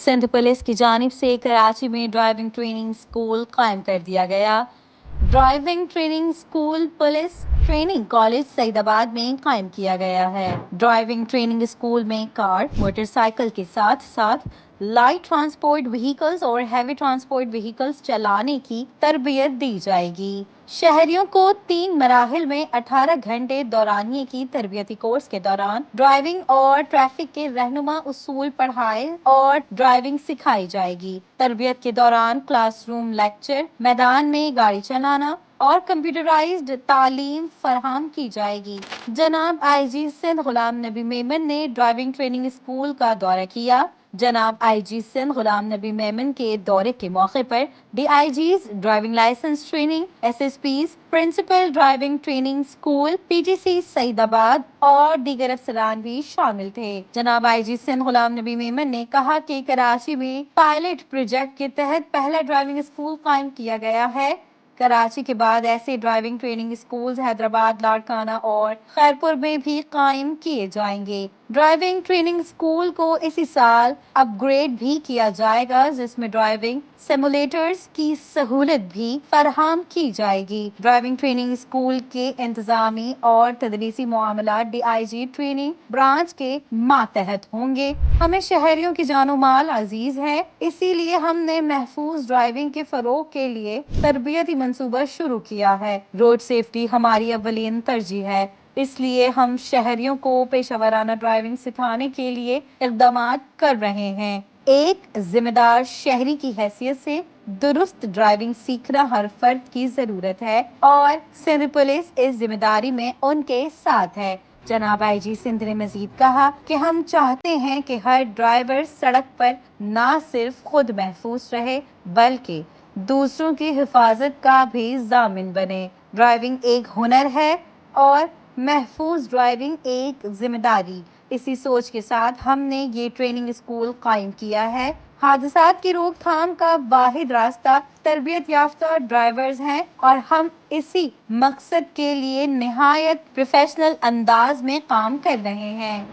Sindh police की जानिब से कराची में ड्राइविंग ट्रेनिंग स्कूल कायम कर दिया गया। Driving training school police training college Saidabad में कायम किया गया है। ड्राइविंग ट्रेनिंग स्कूल में कार, मोटरसाइकिल के साथ साथ लाइट ट्रांसपोर्ट व्हीकल्स और हैवी ट्रांसपोर्ट व्हीकल्स चलाने की तरबियत दी जाएगी। शहरियों को 3 मराहिल में 18 घंटे दौरानिये की तरबियती कोर्स के दौरान ड्राइविंग और ट्रैफिक के रहनुमा उसूल पढ़ाए और ड्राइविंग सिखाई जाएगी। तरबियत के दौरान क्लासरूम लेक्चर, मैदान में गाड़ी चलाना और कंप्यूटराइज्ड तालीम फराहम की जाएगी। जनाब आईजी सिंध गुलाम नबी मेमन ने ड्राइविंग ट्रेनिंग स्कूल का दौरा किया। जनाब आईजी सिंध गुलाम नबी मेमन के दौरे के मौके पर DIGs, driving license training, SSPs, principal driving training school, PTC Saidabad और दीगर अफसरान भी शामिल थे। जनाब आईजी सिंध गुलाम नबी मेमन ने कहा कि कराची में पायलट प्रोजेक्ट के तहत पहला ड्राइविंग स्कूल कायम किया गया है। कराची के बाद ऐसे driving training schools Hyderabad, Larkana और खैरपुर में भी कायम किए जाएंगे। ड्राइविंग ट्रेनिंग स्कूल को इसी साल अपग्रेड भी किया जाएगा, जिसमें ड्राइविंग सिमुलेटर्स की सहूलत भी फराहम की जाएगी। ड्राइविंग ट्रेनिंग स्कूल के इंतजामी और तदरीसी मामला डीआईजी ट्रेनिंग ब्रांच के मातहत होंगे। हमें शहरियों की जानो माल अजीज है, इसीलिए हमने महफूज ड्राइविंग के फरोग के लिए तरबियती मंसूबा शुरू किया है। रोड सेफ्टी हमारी अव्वलीन तरजीह है, इसलिए हम शहरियों को पेशेवराना ड्राइविंग सिखाने के लिए इक़दामात कर रहे हैं। एक जिम्मेदार शहरी की हैसियत से दुरुस्त ड्राइविंग सीखना हर फर्द की जरूरत है और सिंध पुलिस इस जिम्मेदारी में उनके साथ है। जनाब आईजी सिंध ने मजीद कहा कि हम चाहते हैं कि हर ड्राइवर सड़क पर न सिर्फ खुद महफूज रहे बल्कि दूसरों की हिफाजत का भी जामिन बने। ड्राइविंग एक हुनर है और महफूज ड्राइविंग एक जिम्मेदारी। इसी सोच के साथ हमने ये ट्रेनिंग स्कूल कायम किया है। हादसात की रोकथाम का वाहिद रास्ता तरबियत याफ्ता ड्राइवर्स हैं और हम इसी मकसद के लिए निहायत प्रोफेशनल अंदाज में काम कर रहे हैं।